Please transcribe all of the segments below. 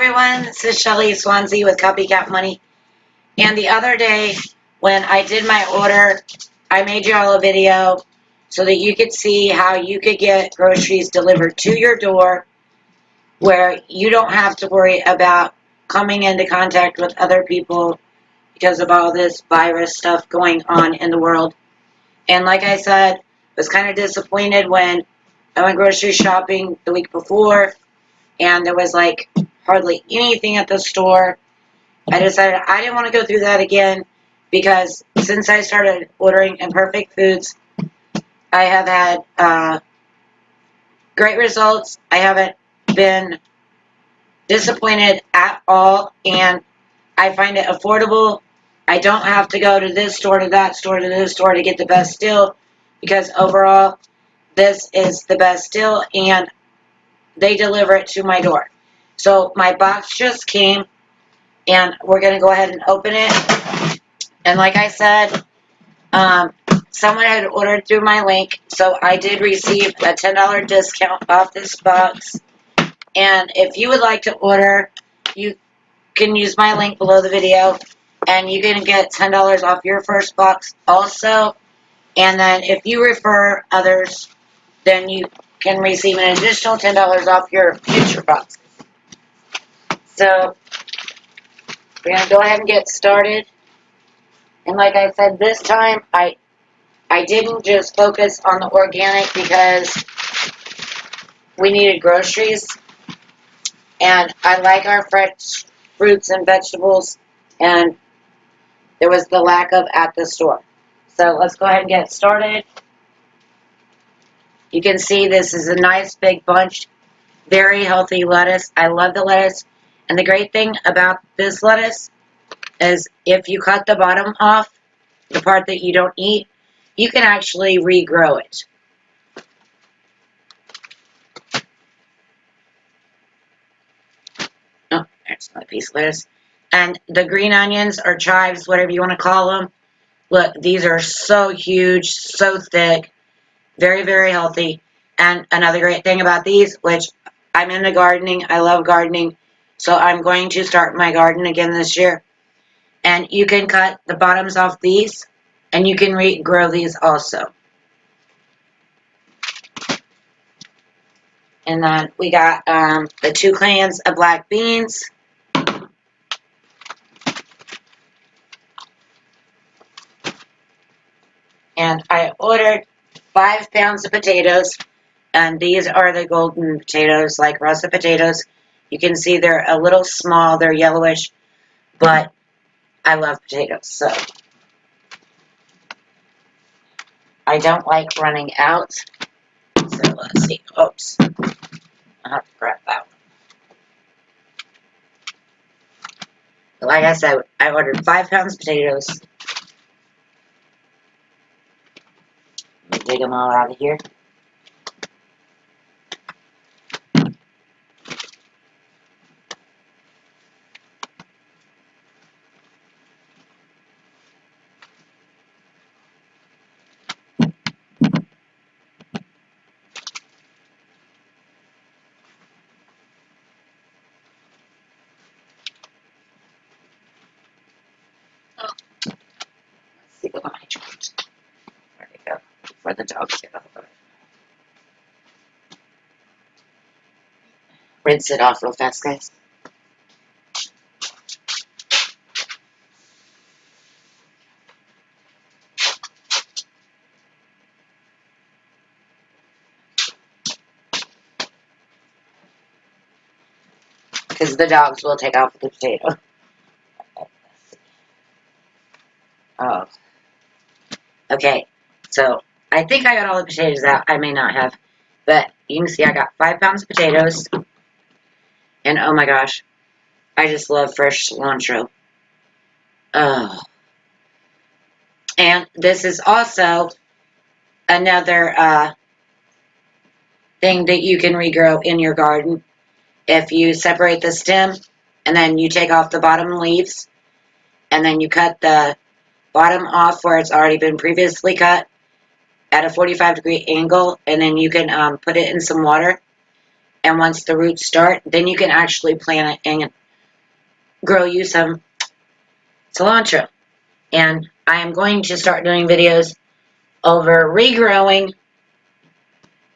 everyone, this is Shelly Swanzy with Copycat Money. And the other day, when I did my order, I made y'all a video so that you could see how you could get groceries delivered to your door where you don't have to worry about coming into contact with other people because of all this virus stuff going on in the world. And like I said, I was kind of disappointed when I went grocery shopping the week before and there was like hardly anything at the store. I decided I didn't want to go through that again because since I started ordering Imperfect Foods, I have had great results. I haven't been disappointed at all, and I find it affordable. I don't have to go to this store, to that store, to this store to get the best deal because overall, this is the best deal, and they deliver it to my door. So my box just came, and we're going to go ahead and open it. And like I said, someone had ordered through my link, so I did receive a $10 discount off this box. And if you would like to order, you can use my link below the video, and you can get $10 off your first box also. And then if you refer others, then you can receive an additional $10 off your future box. So we're going to go ahead and get started. And like I said, this time I didn't just focus on the organic because we needed groceries. And I like our fresh fruits and vegetables. And there was the lack of at the store. So let's go ahead and get started. You can see this is a nice big bunch. Very healthy lettuce. I love the lettuce. And the great thing about this lettuce is if you cut the bottom off, the part that you don't eat, you can actually regrow it. Oh, there's another piece of lettuce. And the green onions or chives, whatever you want to call them. Look, these are so huge, so thick, very, very healthy. And another great thing about these, which I'm into gardening, I love gardening, so I'm going to start my garden again this year. And you can cut the bottoms off these, and you can regrow these also. And then we got the 2 cans of black beans. And I ordered 5 pounds of potatoes. And these are the golden potatoes, like russet potatoes. You can see they're a little small, they're yellowish, but I love potatoes, so I don't like running out. So let's see. Oops. I'll have to grab that one. Like I said, I ordered 5 pounds of potatoes. Let me dig them all out of here. Let's see what my joint. There we go. Before the dogs get hold of it. Rinse it off real fast, guys. Because the dogs will take off the potato. Oh. Okay, so I think I got all the potatoes out. I may not have. But you can see I got 5 pounds of potatoes. And oh my gosh, I just love fresh cilantro. Oh. And this is also another thing that you can regrow in your garden. If you separate the stem and then you take off the bottom leaves and then you cut the bottom off where it's already been previously cut at a 45-degree angle, and then you can put it in some water And once the roots start, then you can actually plant it and grow you some cilantro. And I am going to start doing videos over regrowing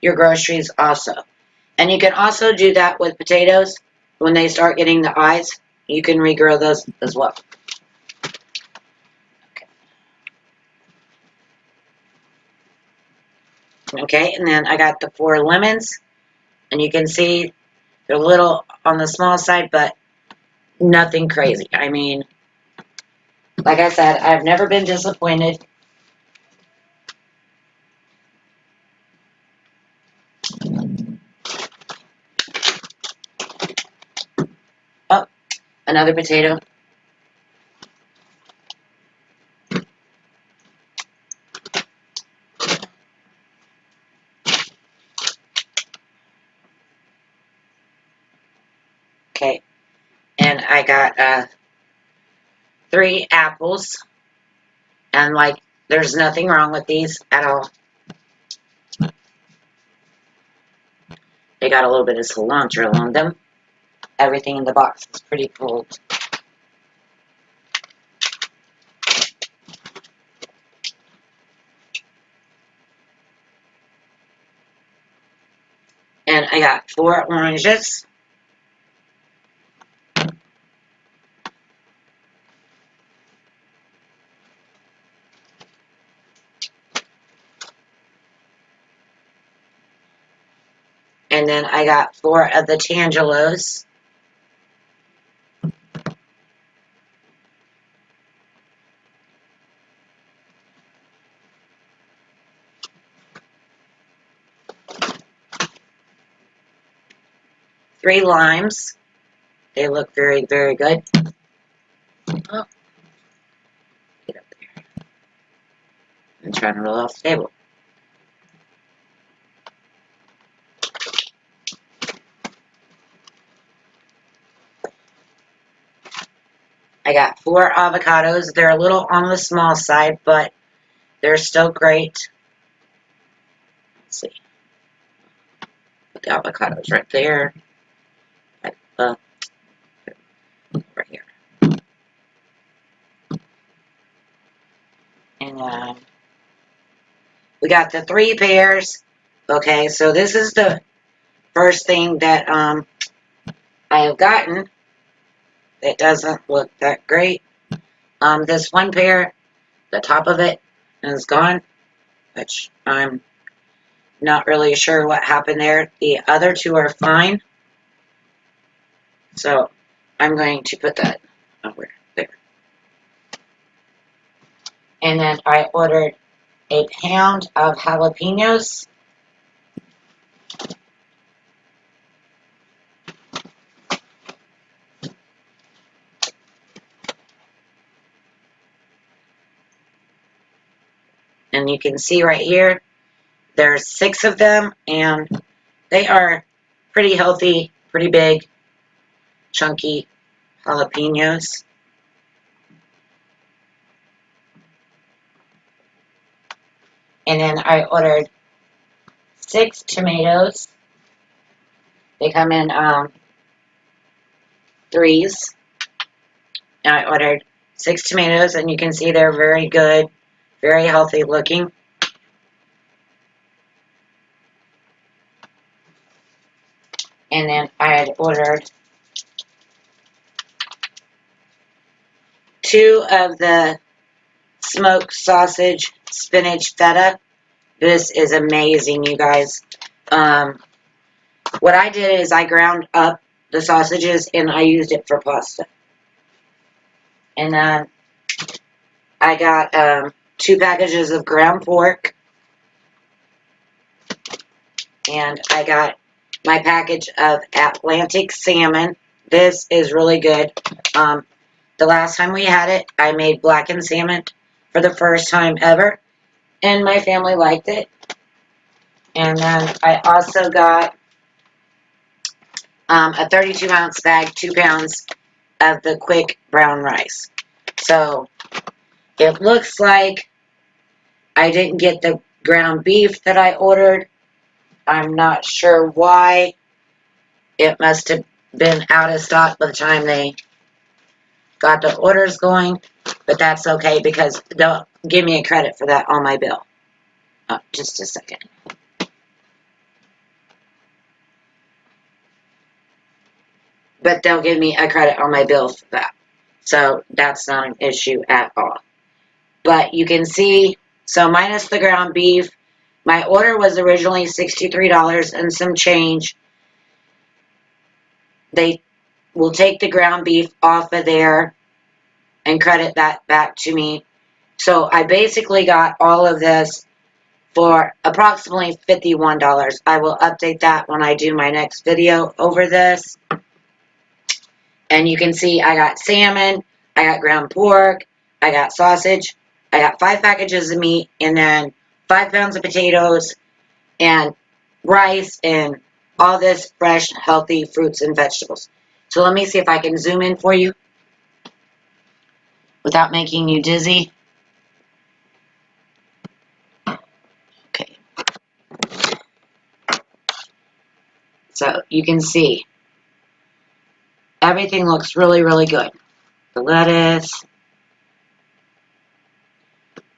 your groceries also. And you can also do that with potatoes. When they start getting the eyes, you can regrow those as well. Okay, and then I got the 4 lemons. And you can see they're a little on the small side, but nothing crazy. I mean, like I said, I've never been disappointed. Oh, another potato. Okay, and I got 3 apples. And like, there's nothing wrong with these at all. They got a little bit of cilantro on them. Everything in the box is pretty cool. And I got 4 oranges. And then I got 4 of the tangelos. Three limes. They look very, very good. Oh, get up there. I'm trying to roll off the table. I got 4 avocados. They're a little on the small side, but they're still great. Let's see. Put the avocados right there. Over here. And we got the 3 pears. Okay, so this is the first thing that I have gotten. It doesn't look that great. This one pear, the top of it is gone, which I'm not really sure what happened there. The other 2 are fine. So I'm going to put that over there. And then I ordered a pound of jalapenos. And you can see right here, there's 6 of them, and they are pretty healthy, pretty big, chunky jalapenos. And then I ordered 6 tomatoes. They come in 3s. And I ordered 6 tomatoes, and you can see they're very good, very healthy looking. And then I had ordered 2 of the smoked sausage spinach feta. This is amazing, you guys. What I did is I ground up the sausages and I used it for pasta. And then I got 2 packages of ground pork. And I got my package of Atlantic salmon. This is really good. The last time we had it, I made blackened salmon for the first time ever. And my family liked it. And then I also got a 32-ounce bag, 2 pounds of the quick brown rice. So it looks like I didn't get the ground beef that I ordered. I'm not sure why. It must have been out of stock by the time they got the orders going, but that's okay because they'll give me a credit for that on my bill. Oh, just a second. But they'll give me a credit on my bill for that. So that's not an issue at all. But you can see, so minus the ground beef, my order was originally $63 and some change. They will take the ground beef off of there and credit that back to me. So I basically got all of this for approximately $51. I will update that when I do my next video over this. And you can see I got salmon, I got ground pork, I got sausage, I got 5 packages of meat, and then 5 pounds of potatoes, and rice, and all this fresh, healthy fruits and vegetables. So let me see if I can zoom in for you without making you dizzy. Okay. So you can see everything looks really, really good. The lettuce,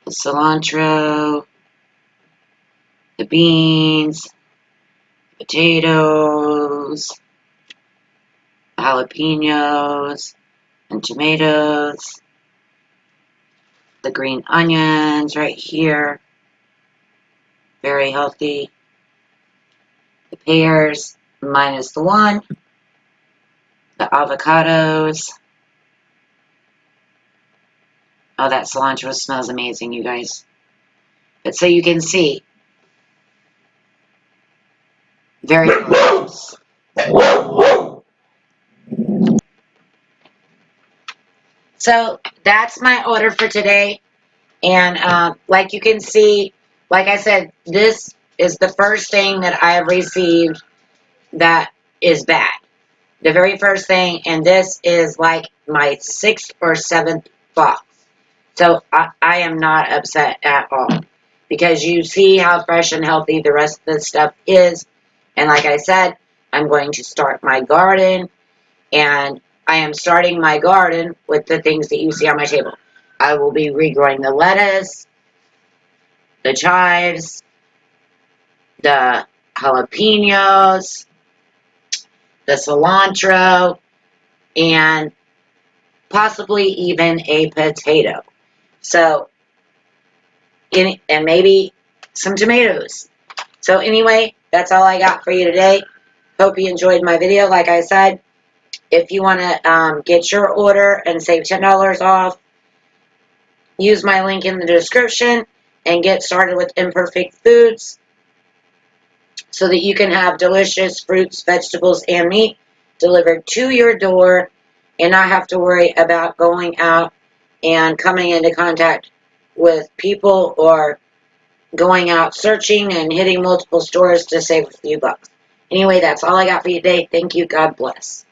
the cilantro, the beans, potatoes, jalapenos, and tomatoes, the green onions right here, very healthy, the pears, minus the 1, the avocados. Oh, that cilantro smells amazing, you guys. But so you can see, very delicious. So that's my order for today. And like you can see, like I said, this is the first thing that I have received that is bad. The very first thing, and this is like my 6th or 7th box. So I am not upset at all. Because you see how fresh and healthy the rest of the stuff is. And like I said, I'm going to start my garden. And I am starting my garden with the things that you see on my table. I will be regrowing the lettuce, the chives, the jalapenos, the cilantro, and possibly even a potato. So, and maybe some tomatoes. So anyway, that's all I got for you today. Hope you enjoyed my video. Like I said, if you want to get your order and save $10 off, use my link in the description and get started with Imperfect Foods so that you can have delicious fruits, vegetables, and meat delivered to your door and not have to worry about going out and coming into contact with people or going out searching and hitting multiple stores to save a few bucks. Anyway, that's all I got for you today. Thank you. God bless.